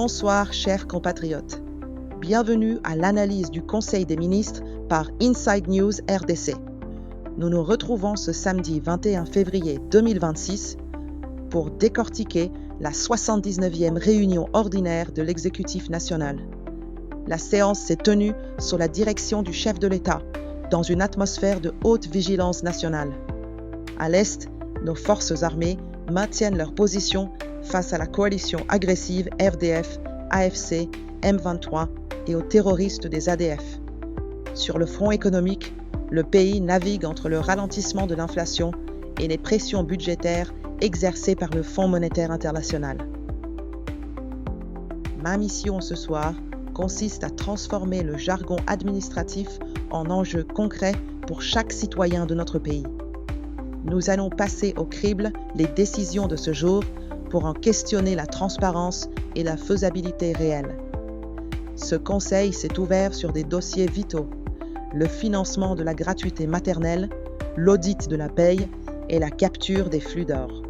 Bonsoir chers compatriotes. Bienvenue à l'analyse du Conseil des ministres par Inside News RDC. Nous nous retrouvons ce samedi 21 février 2026 pour décortiquer la 79e réunion ordinaire de l'exécutif national. La séance s'est tenue sous la direction du chef de l'État, dans une atmosphère de haute vigilance nationale. À l'Est, nos forces armées maintiennent leur position face à la coalition agressive RDF, AFC, M23 et aux terroristes des ADF. Sur le front économique, le pays navigue entre le ralentissement de l'inflation et les pressions budgétaires exercées par le Fonds monétaire international. Ma mission ce soir consiste à transformer le jargon administratif en enjeux concrets pour chaque citoyen de notre pays. Nous allons passer au crible les décisions de ce jour pour en questionner la transparence et la faisabilité réelle. Ce conseil s'est ouvert sur des dossiers vitaux, le financement de la gratuité maternelle, l'audit de la paye et la capture des flux d'or.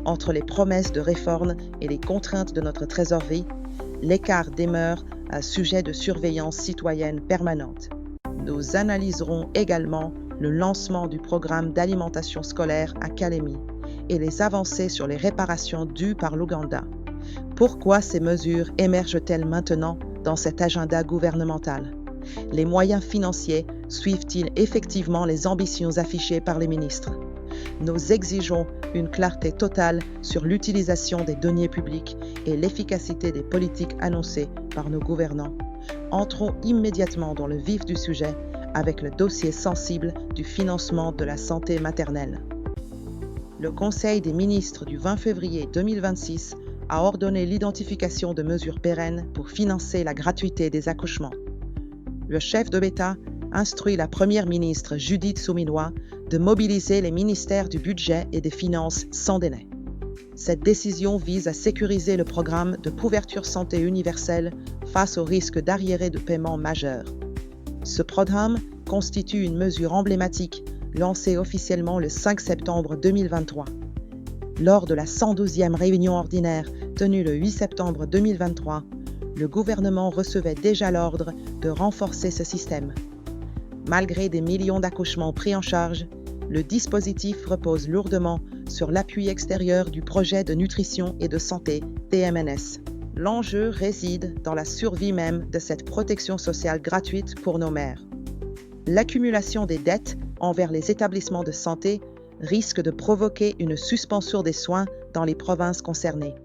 Entre les promesses de réforme et les contraintes de notre trésorerie, l'écart demeure un sujet de surveillance citoyenne permanente. Nous analyserons également le lancement du programme d'alimentation scolaire à Kalemi et les avancées sur les réparations dues par l'Ouganda. Pourquoi ces mesures émergent-elles maintenant dans cet agenda gouvernemental? Les moyens financiers suivent-ils effectivement les ambitions affichées par les ministres? Nous exigeons une clarté totale sur l'utilisation des deniers publics et l'efficacité des politiques annoncées par nos gouvernants. Entrons immédiatement dans le vif du sujet avec le dossier sensible du financement de la santé maternelle. Le Conseil des ministres du 20 février 2026 a ordonné l'identification de mesures pérennes pour financer la gratuité des accouchements. Le chef de l'État instruit la première ministre Judith Suminwa de mobiliser les ministères du Budget et des Finances sans délai. Cette décision vise à sécuriser le programme de couverture santé universelle face au risque d'arriérés de paiement majeurs. Ce programme constitue une mesure emblématique lancée officiellement le 5 septembre 2023. Lors de la 112e réunion ordinaire tenue le 8 septembre 2023, le gouvernement recevait déjà l'ordre de renforcer ce système. Malgré des millions d'accouchements pris en charge, le dispositif repose lourdement sur l'appui extérieur du projet de nutrition et de santé TMNS. L'enjeu réside dans la survie même de cette protection sociale gratuite pour nos mères. L'accumulation des dettes envers les établissements de santé risque de provoquer une suspension des soins dans les provinces concernées.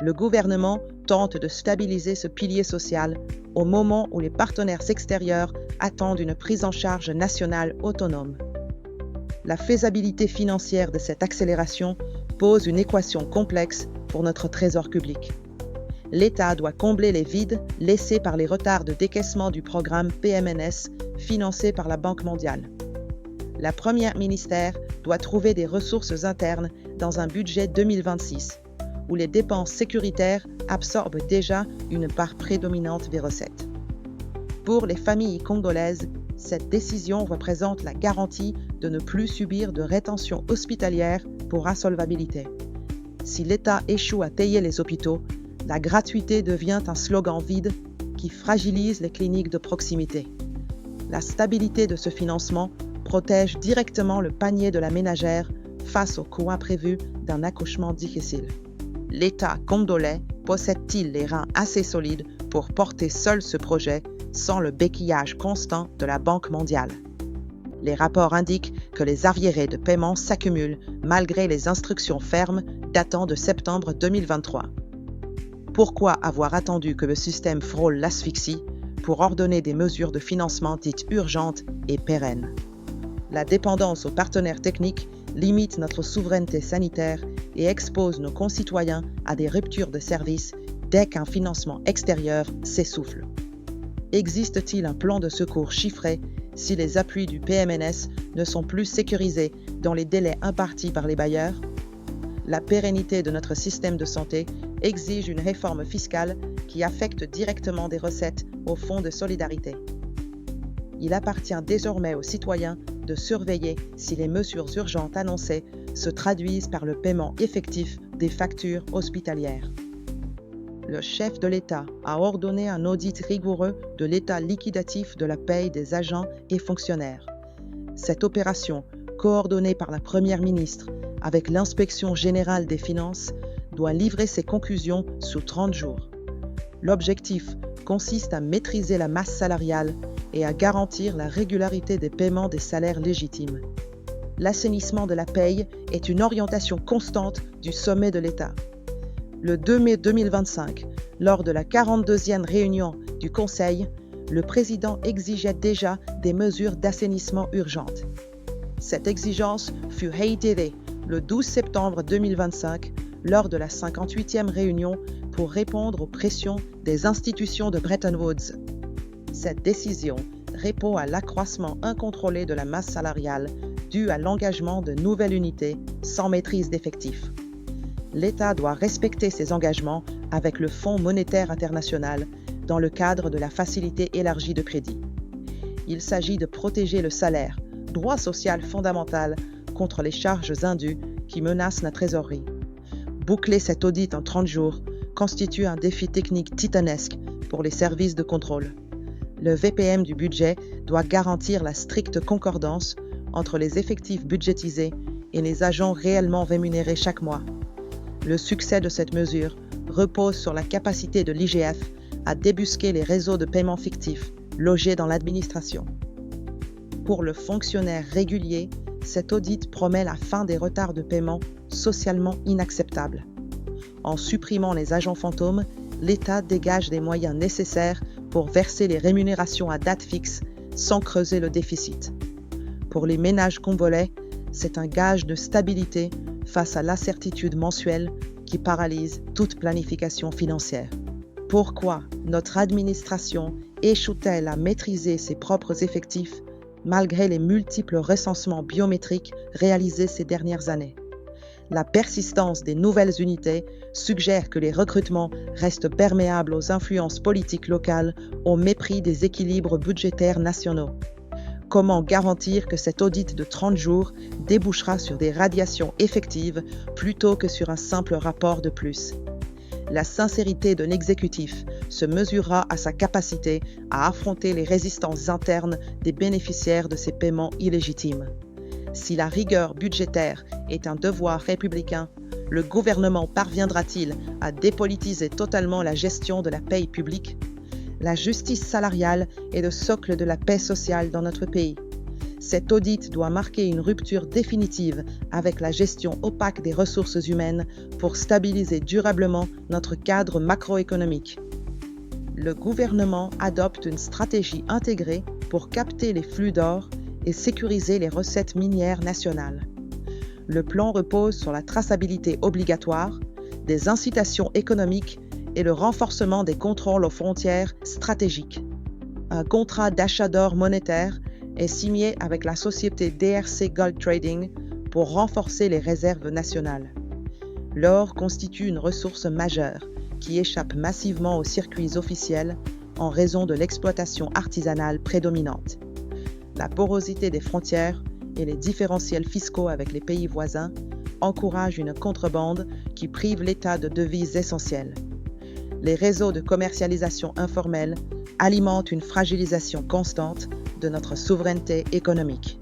Le gouvernement tente de stabiliser ce pilier social au moment où les partenaires extérieurs attendent une prise en charge nationale autonome. La faisabilité financière de cette accélération pose une équation complexe pour notre trésor public. L'État doit combler les vides laissés par les retards de décaissement du programme PMNS financé par la Banque mondiale. La première ministère doit trouver des ressources internes dans un budget 2026, où les dépenses sécuritaires absorbent déjà une part prédominante des recettes. Pour les familles congolaises, cette décision représente la garantie de ne plus subir de rétention hospitalière pour insolvabilité. Si l'État échoue à payer les hôpitaux, la gratuité devient un slogan vide qui fragilise les cliniques de proximité. La stabilité de ce financement protège directement le panier de la ménagère face aux coûts imprévus d'un accouchement difficile. L'État congolais possède-t-il les reins assez solides pour porter seul ce projet sans le béquillage constant de la Banque mondiale? Les rapports indiquent que les arriérés de paiement s'accumulent malgré les instructions fermes datant de septembre 2023. Pourquoi avoir attendu que le système frôle l'asphyxie pour ordonner des mesures de financement dites urgentes et pérennes? La dépendance aux partenaires techniques limite notre souveraineté sanitaire et expose nos concitoyens à des ruptures de services dès qu'un financement extérieur s'essouffle. Existe-t-il un plan de secours chiffré si les appuis du PMNS ne sont plus sécurisés dans les délais impartis par les bailleurs? La pérennité de notre système de santé exige une réforme fiscale qui affecte directement des recettes au Fonds de solidarité. Il appartient désormais aux citoyens de surveiller si les mesures urgentes annoncées se traduisent par le paiement effectif des factures hospitalières. le chef de l'État a ordonné un audit rigoureux de l'état liquidatif de la paye des agents et fonctionnaires. Cette opération, coordonnée par la Première ministre avec l'Inspection générale des finances, doit livrer ses conclusions sous 30 jours. L'objectif consiste à maîtriser la masse salariale et à garantir la régularité des paiements des salaires légitimes. L'assainissement de la paye est une orientation constante du sommet de l'État. Le 2 mai 2025, lors de la 42e réunion du Conseil, le président exigeait déjà des mesures d'assainissement urgentes. Cette exigence fut réitérée le 12 septembre 2025 lors de la 58e réunion pour répondre aux pressions des institutions de Bretton Woods. Cette décision répond à l'accroissement incontrôlé de la masse salariale dû à l'engagement de nouvelles unités sans maîtrise d'effectifs. L'État doit respecter ses engagements avec le Fonds monétaire international dans le cadre de la facilité élargie de crédit. Il s'agit de protéger le salaire, droit social fondamental, contre les charges indues qui menacent la trésorerie. Boucler cet audit en 30 jours constitue un défi technique titanesque pour les services de contrôle. Le VPM du budget doit garantir la stricte concordance entre les effectifs budgétisés et les agents réellement rémunérés chaque mois. Le succès de cette mesure repose sur la capacité de l'IGF à débusquer les réseaux de paiement fictifs logés dans l'administration. Pour le fonctionnaire régulier, cet audit promet la fin des retards de paiement socialement inacceptables. En supprimant les agents fantômes, l'État dégage des moyens nécessaires pour verser les rémunérations à date fixe sans creuser le déficit. Pour les ménages congolais, c'est un gage de stabilité face à l'incertitude mensuelle qui paralyse toute planification financière. Pourquoi notre administration échoue-t-elle à maîtriser ses propres effectifs malgré les multiples recensements biométriques réalisés ces dernières années? La persistance des nouvelles unités suggère que les recrutements restent perméables aux influences politiques locales au mépris des équilibres budgétaires nationaux. Comment garantir que cet audit de 30 jours débouchera sur des radiations effectives plutôt que sur un simple rapport de plus? La sincérité d'un exécutif se mesurera à sa capacité à affronter les résistances internes des bénéficiaires de ces paiements illégitimes. Si la rigueur budgétaire est un devoir républicain, le gouvernement parviendra-t-il à dépolitiser totalement la gestion de la paie publique? La justice salariale est le socle de la paix sociale dans notre pays. Cet audit doit marquer une rupture définitive avec la gestion opaque des ressources humaines pour stabiliser durablement notre cadre macroéconomique. Le gouvernement adopte une stratégie intégrée pour capter les flux d'or et sécuriser les recettes minières nationales. Le plan repose sur la traçabilité obligatoire, des incitations économiques et le renforcement des contrôles aux frontières stratégiques. Un contrat d'achat d'or monétaire est signé avec la société DRC Gold Trading pour renforcer les réserves nationales. L'or constitue une ressource majeure qui échappe massivement aux circuits officiels en raison de l'exploitation artisanale prédominante. La porosité des frontières et les différentiels fiscaux avec les pays voisins encouragent une contrebande qui prive l'État de devises essentielles. Les réseaux de commercialisation informelle alimentent une fragilisation constante de notre souveraineté économique.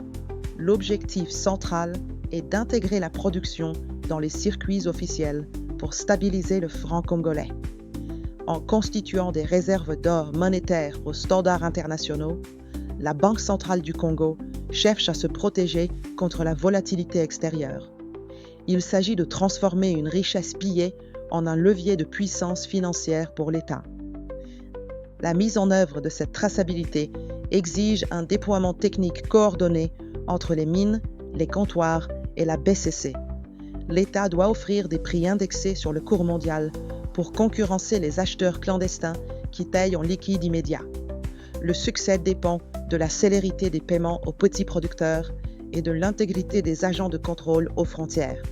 L'objectif central est d'intégrer la production dans les circuits officiels pour stabiliser le franc congolais. En constituant des réserves d'or monétaires aux standards internationaux, la Banque centrale du Congo cherche à se protéger contre la volatilité extérieure. Il s'agit de transformer une richesse pillée en un levier de puissance financière pour l'État. La mise en œuvre de cette traçabilité exige un déploiement technique coordonné entre les mines, les comptoirs et la BCC. L'État doit offrir des prix indexés sur le cours mondial pour concurrencer les acheteurs clandestins qui payent en liquide immédiat. Le succès dépend de la célérité des paiements aux petits producteurs et de l'intégrité des agents de contrôle aux frontières.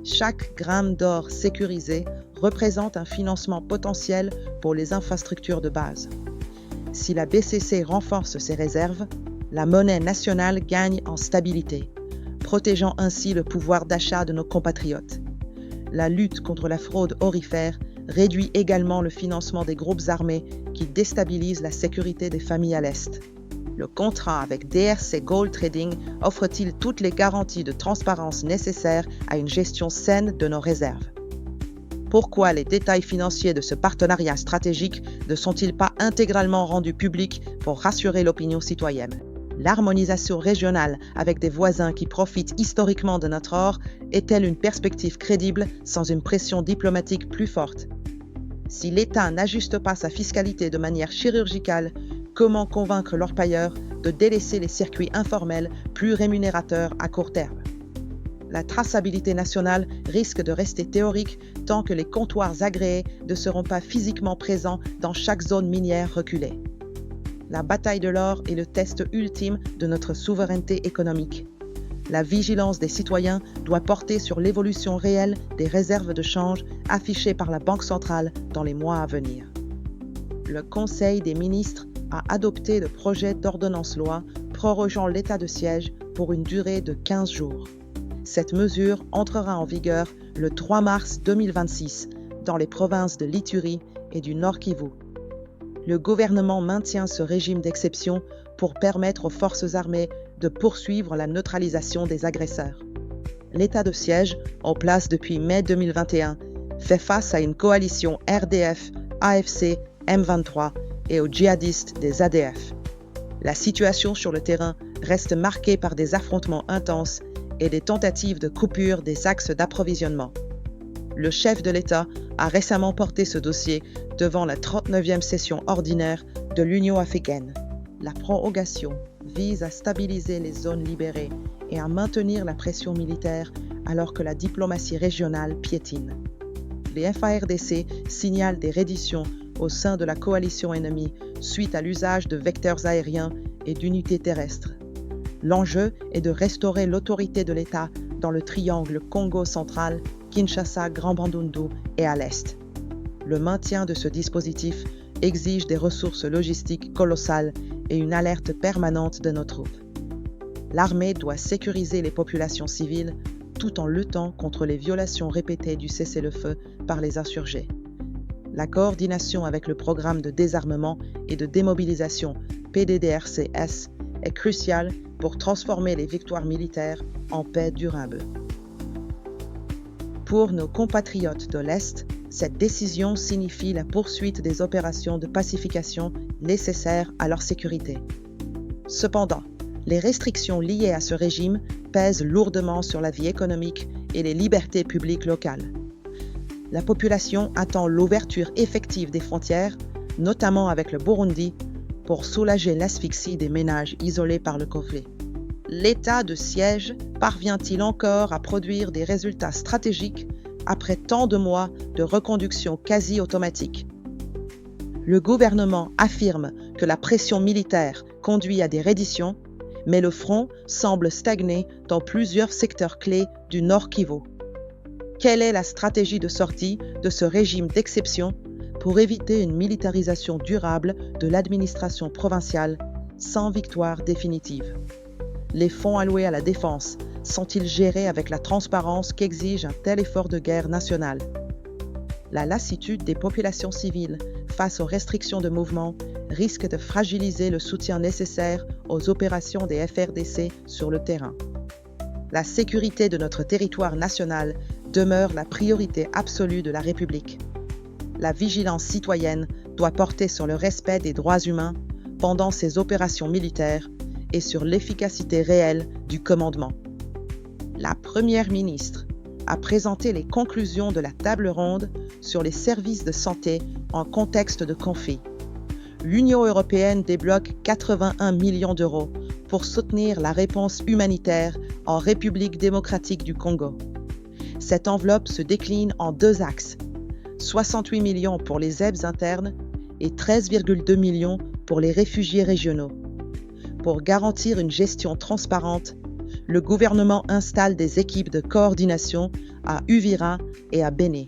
Chaque gramme d'or sécurisé représente un financement potentiel pour les infrastructures de base. Si la BCC renforce ses réserves, la monnaie nationale gagne en stabilité, protégeant ainsi le pouvoir d'achat de nos compatriotes. La lutte contre la fraude aurifère réduit également le financement des groupes armés qui déstabilisent la sécurité des familles à l'Est. Le contrat avec DRC Gold Trading offre-t-il toutes les garanties de transparence nécessaires à une gestion saine de nos réserves? Pourquoi les détails financiers de ce partenariat stratégique ne sont-ils pas intégralement rendus publics pour rassurer l'opinion citoyenne? L'harmonisation régionale avec des voisins qui profitent historiquement de notre or est-elle une perspective crédible sans une pression diplomatique plus forte? Si l'État n'ajuste pas sa fiscalité de manière chirurgicale, comment convaincre l'orpailleur de délaisser les circuits informels plus rémunérateurs à court terme? La traçabilité nationale risque de rester théorique tant que les comptoirs agréés ne seront pas physiquement présents dans chaque zone minière reculée. La bataille de l'or est le test ultime de notre souveraineté économique. La vigilance des citoyens doit porter sur l'évolution réelle des réserves de change affichées par la Banque centrale dans les mois à venir. Le Conseil des ministres a adopté le projet d'ordonnance-loi prorogeant l'état de siège pour une durée de 15 jours. Cette mesure entrera en vigueur le 3 mars 2026 dans les provinces de l'Ituri et du Nord Kivu. Le gouvernement maintient ce régime d'exception pour permettre aux forces armées de poursuivre la neutralisation des agresseurs. L'état de siège, en place depuis mai 2021, fait face à une coalition RDF, AFC, M23 et aux djihadistes des ADF. La situation sur le terrain reste marquée par des affrontements intenses et des tentatives de coupure des axes d'approvisionnement. Le chef de l'État a récemment porté ce dossier devant la 39e session ordinaire de l'Union africaine. La prorogation vise à stabiliser les zones libérées et à maintenir la pression militaire alors que la diplomatie régionale piétine. Les FARDC signalent des redditions au sein de la coalition ennemie suite à l'usage de vecteurs aériens et d'unités terrestres. L'enjeu est de restaurer l'autorité de l'État dans le triangle Congo central, Kinshasa, Grand Bandundu et à l'Est. Le maintien de ce dispositif exige des ressources logistiques colossales et une alerte permanente de nos troupes. L'armée doit sécuriser les populations civiles tout en luttant contre les violations répétées du cessez-le-feu par les insurgés. La coordination avec le programme de désarmement et de démobilisation PDDRCS est cruciale pour transformer les victoires militaires en paix durable. Pour nos compatriotes de l'Est, cette décision signifie la poursuite des opérations de pacification nécessaires à leur sécurité. Cependant, les restrictions liées à ce régime pèsent lourdement sur la vie économique et les libertés publiques locales. La population attend l'ouverture effective des frontières, notamment avec le Burundi, pour soulager l'asphyxie des ménages isolés par le conflit. L'état de siège parvient-il encore à produire des résultats stratégiques après tant de mois de reconduction quasi automatique? Le gouvernement affirme que la pression militaire conduit à des redditions, mais le front semble stagner dans plusieurs secteurs clés du Nord Kivu. Quelle est la stratégie de sortie de ce régime d'exception pour éviter une militarisation durable de l'administration provinciale sans victoire définitive? Les fonds alloués à la défense sont-ils gérés avec la transparence qu'exige un tel effort de guerre national? La lassitude des populations civiles face aux restrictions de mouvement risque de fragiliser le soutien nécessaire aux opérations des FARDC sur le terrain. La sécurité de notre territoire national demeure la priorité absolue de la République. La vigilance citoyenne doit porter sur le respect des droits humains pendant ces opérations militaires et sur l'efficacité réelle du commandement. La Première ministre a présenté les conclusions de la table ronde sur les services de santé en contexte de conflit. L'Union européenne débloque 81 millions d'euros pour soutenir la réponse humanitaire en République démocratique du Congo. Cette enveloppe se décline en deux axes, 68 millions pour les aides internes et 13,2 millions pour les réfugiés régionaux. Pour garantir une gestion transparente, le gouvernement installe des équipes de coordination à Uvira et à Béni.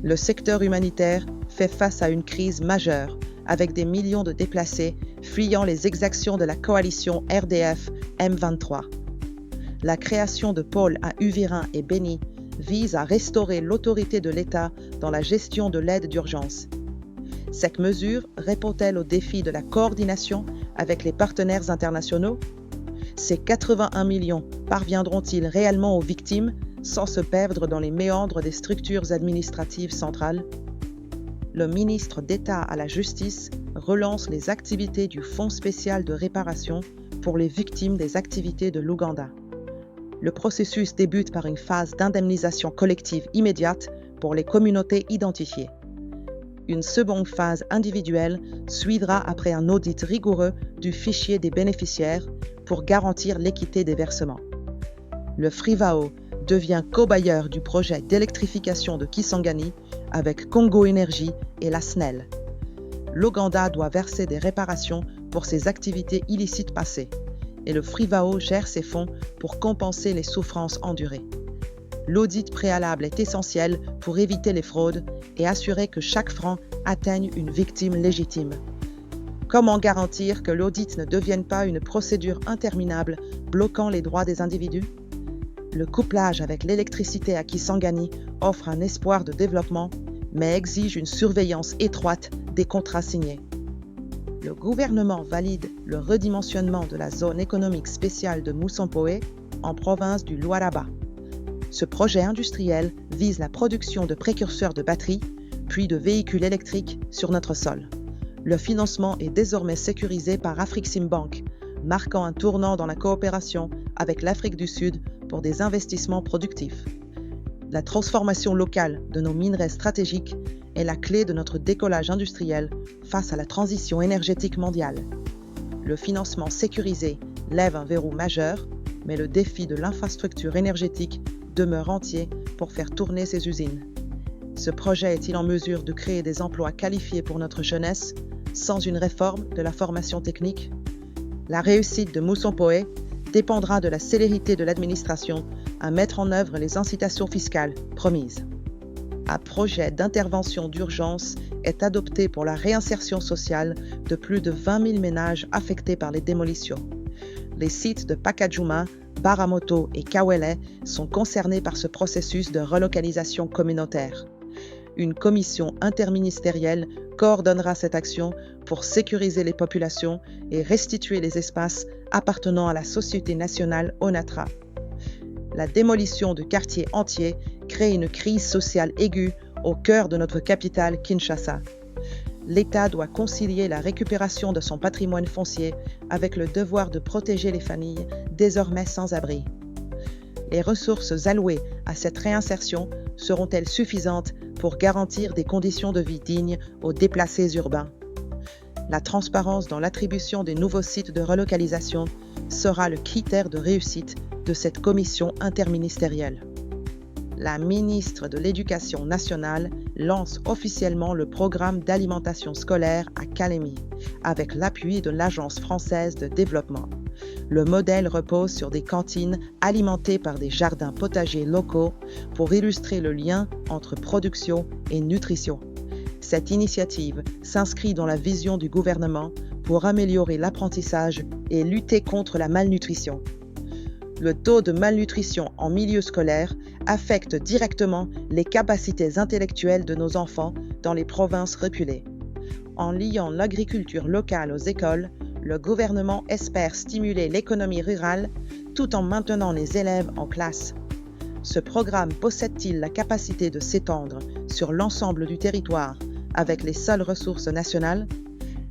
Le secteur humanitaire fait face à une crise majeure avec des millions de déplacés fuyant les exactions de la coalition RDF M23. La création de pôles à Uvira et Béni vise à restaurer l'autorité de l'État dans la gestion de l'aide d'urgence. Cette mesure répond-elle au défi de la coordination avec les partenaires internationaux? Ces 81 millions parviendront-ils réellement aux victimes sans se perdre dans les méandres des structures administratives centrales? Le ministre d'État à la Justice relance les activités du Fonds spécial de réparation pour les victimes des activités de l'Ouganda. Le processus débute par une phase d'indemnisation collective immédiate pour les communautés identifiées. Une seconde phase individuelle suivra après un audit rigoureux du fichier des bénéficiaires pour garantir l'équité des versements. Le FRIVAO devient cobailleur du projet d'électrification de Kisangani avec Congo Énergie et la SNEL. L'Ouganda doit verser des réparations pour ses activités illicites passées et le FRIVAO gère ses fonds pour compenser les souffrances endurées. L'audit préalable est essentiel pour éviter les fraudes et assurer que chaque franc atteigne une victime légitime. Comment garantir que l'audit ne devienne pas une procédure interminable bloquant les droits des individus? Le couplage avec l'électricité à Kisangani offre un espoir de développement, mais exige une surveillance étroite des contrats signés. Le gouvernement valide le redimensionnement de la zone économique spéciale de Moussampoé en province du Luaraba. Ce projet industriel vise la production de précurseurs de batteries, puis de véhicules électriques sur notre sol. Le financement est désormais sécurisé par Afreximbank, marquant un tournant dans la coopération avec l'Afrique du Sud pour des investissements productifs. La transformation locale de nos minerais stratégiques est la clé de notre décollage industriel face à la transition énergétique mondiale. Le financement sécurisé lève un verrou majeur, mais le défi de l'infrastructure énergétique demeure entier pour faire tourner ces usines. Ce projet est-il en mesure de créer des emplois qualifiés pour notre jeunesse sans une réforme de la formation technique? La réussite de Moussampoé dépendra de la célérité de l'administration à mettre en œuvre les incitations fiscales promises. Un projet d'intervention d'urgence est adopté pour la réinsertion sociale de plus de 20 000 ménages affectés par les démolitions. Les sites de Pakajuma, Baramoto et Kawele sont concernés par ce processus de relocalisation communautaire. Une commission interministérielle coordonnera cette action pour sécuriser les populations et restituer les espaces appartenant à la Société nationale Onatra. La démolition de quartiers entiers crée une crise sociale aiguë au cœur de notre capitale, Kinshasa. L'État doit concilier la récupération de son patrimoine foncier avec le devoir de protéger les familles désormais sans abri. Les ressources allouées à cette réinsertion seront-elles suffisantes pour garantir des conditions de vie dignes aux déplacés urbains? La transparence dans l'attribution des nouveaux sites de relocalisation sera le critère de réussite de cette commission interministérielle. La ministre de l'Éducation nationale lance officiellement le programme d'alimentation scolaire à Kalemi, avec l'appui de l'Agence française de développement. Le modèle repose sur des cantines alimentées par des jardins potagers locaux pour illustrer le lien entre production et nutrition. Cette initiative s'inscrit dans la vision du gouvernement pour améliorer l'apprentissage et lutter contre la malnutrition. Le taux de malnutrition en milieu scolaire affecte directement les capacités intellectuelles de nos enfants dans les provinces reculées. En liant l'agriculture locale aux écoles, le gouvernement espère stimuler l'économie rurale tout en maintenant les élèves en classe. Ce programme possède-t-il la capacité de s'étendre sur l'ensemble du territoire avec les seules ressources nationales?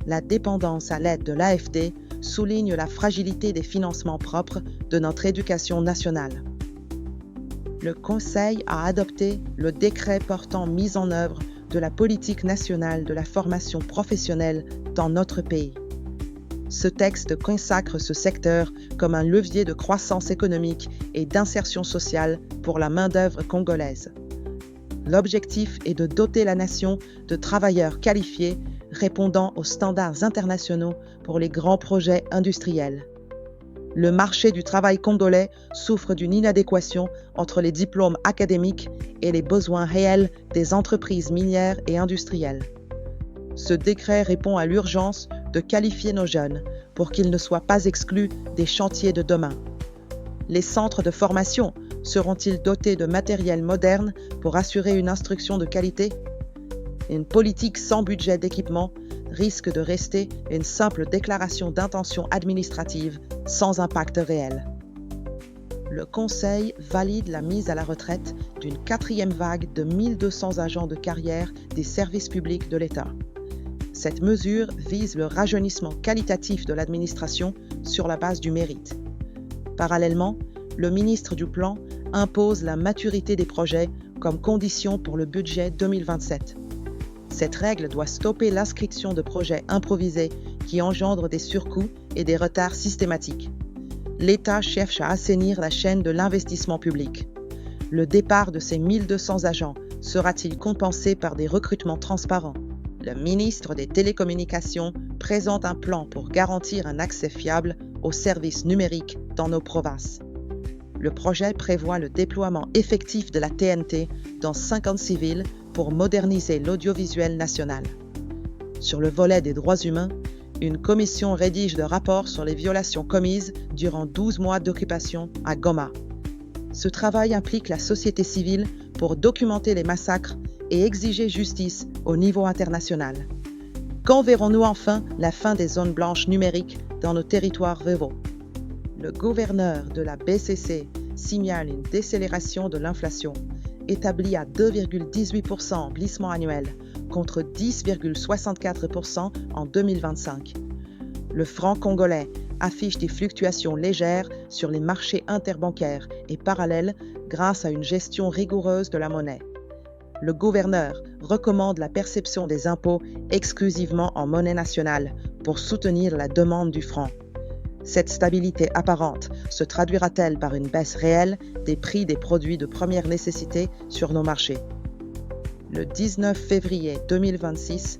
La dépendance à l'aide de l'AFD souligne la fragilité des financements propres de notre éducation nationale. Le Conseil a adopté le décret portant mise en œuvre de la politique nationale de la formation professionnelle dans notre pays. Ce texte consacre ce secteur comme un levier de croissance économique et d'insertion sociale pour la main-d'œuvre congolaise. L'objectif est de doter la nation de travailleurs qualifiés répondant aux standards internationaux pour les grands projets industriels. Le marché du travail congolais souffre d'une inadéquation entre les diplômes académiques et les besoins réels des entreprises minières et industrielles. Ce décret répond à l'urgence de qualifier nos jeunes pour qu'ils ne soient pas exclus des chantiers de demain. Les centres de formation seront-ils dotés de matériel moderne pour assurer une instruction de qualité? Une politique sans budget d'équipement risque de rester une simple déclaration d'intention administrative sans impact réel. Le Conseil valide la mise à la retraite d'une 4e vague de 1200 agents de carrière des services publics de l'État. Cette mesure vise le rajeunissement qualitatif de l'administration sur la base du mérite. Parallèlement, le ministre du Plan impose la maturité des projets comme condition pour le budget 2027. Cette règle doit stopper l'inscription de projets improvisés qui engendrent des surcoûts et des retards systématiques. L'État cherche à assainir la chaîne de l'investissement public. Le départ de ces 1200 agents sera-t-il compensé par des recrutements transparents? Le ministre des Télécommunications présente un plan pour garantir un accès fiable aux services numériques dans nos provinces. Le projet prévoit le déploiement effectif de la TNT dans 56 villes pour moderniser l'audiovisuel national. Sur le volet des droits humains, une commission rédige le rapport sur les violations commises durant 12 mois d'occupation à Goma. Ce travail implique la société civile pour documenter les massacres et exiger justice au niveau international. Quand verrons-nous enfin la fin des zones blanches numériques dans nos territoires ruraux? Le gouverneur de la BCC signale une décélération de l'inflation, établie à 2,18% en glissement annuel, contre 10,64% en 2025. Le franc congolais affiche des fluctuations légères sur les marchés interbancaires et parallèles grâce à une gestion rigoureuse de la monnaie. Le gouverneur recommande la perception des impôts exclusivement en monnaie nationale pour soutenir la demande du franc. Cette stabilité apparente se traduira-t-elle par une baisse réelle des prix des produits de première nécessité sur nos marchés? Le 19 février 2026,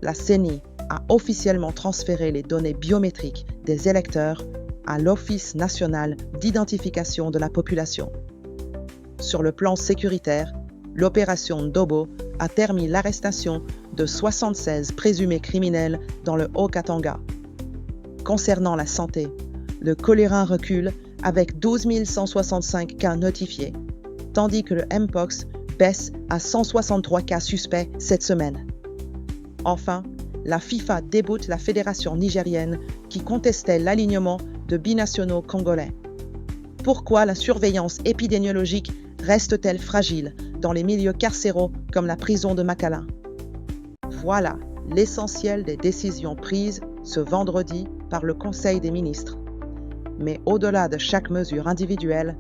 la CENI a officiellement transféré les données biométriques des électeurs à l'Office national d'identification de la population. Sur le plan sécuritaire, l'opération Ndobo a permis l'arrestation de 76 présumés criminels dans le Haut-Katanga. Concernant la santé, le choléra recule avec 12 165 cas notifiés, tandis que le Mpox baisse à 163 cas suspects cette semaine. Enfin, la FIFA déboute la fédération nigérienne qui contestait l'alignement de binationaux congolais. Pourquoi la surveillance épidémiologique reste-t-elle fragile dans les milieux carcéraux comme la prison de Makala? Voilà l'essentiel des décisions prises ce vendredi par le Conseil des ministres. Mais au-delà de chaque mesure individuelle,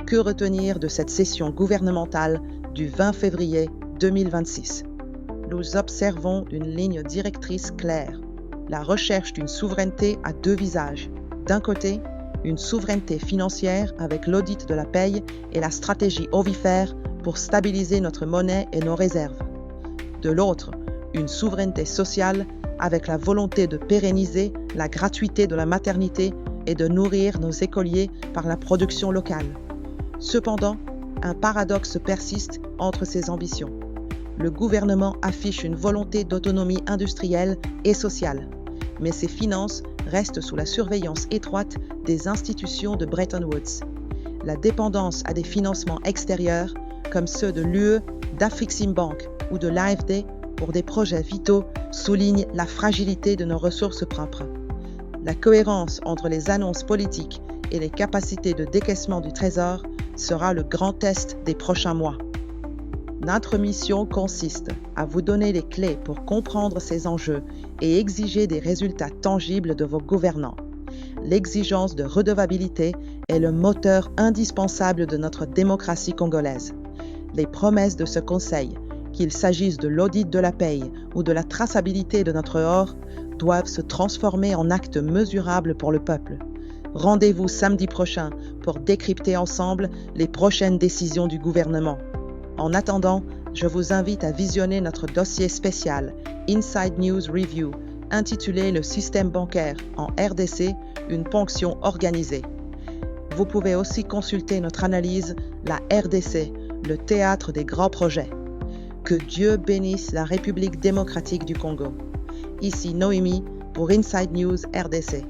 que retenir de cette session gouvernementale du 20 février 2026? Nous observons une ligne directrice claire, la recherche d'une souveraineté à deux visages. D'un côté, une souveraineté financière avec l'audit de la paye et la stratégie ovifère pour stabiliser notre monnaie et nos réserves. De l'autre, une souveraineté sociale avec la volonté de pérenniser la gratuité de la maternité et de nourrir nos écoliers par la production locale. Cependant, un paradoxe persiste entre ces ambitions. Le gouvernement affiche une volonté d'autonomie industrielle et sociale, mais ses finances restent sous la surveillance étroite des institutions de Bretton Woods. La dépendance à des financements extérieurs, comme ceux de l'UE, d'Afriximbank ou de l'AFD, pour des projets vitaux, souligne la fragilité de nos ressources propres. La cohérence entre les annonces politiques et les capacités de décaissement du Trésor sera le grand test des prochains mois. Notre mission consiste à vous donner les clés pour comprendre ces enjeux et exiger des résultats tangibles de vos gouvernants. L'exigence de redevabilité est le moteur indispensable de notre démocratie congolaise. Les promesses de ce Conseil, qu'il s'agisse de l'audit de la paye ou de la traçabilité de notre or, doivent se transformer en actes mesurables pour le peuple. Rendez-vous samedi prochain pour décrypter ensemble les prochaines décisions du gouvernement. En attendant, je vous invite à visionner notre dossier spécial Inside News Review intitulé Le système bancaire en RDC, une ponction organisée. Vous pouvez aussi consulter notre analyse La RDC, le théâtre des grands projets. Que Dieu bénisse la République démocratique du Congo. Ici Noémie pour Inside News RDC.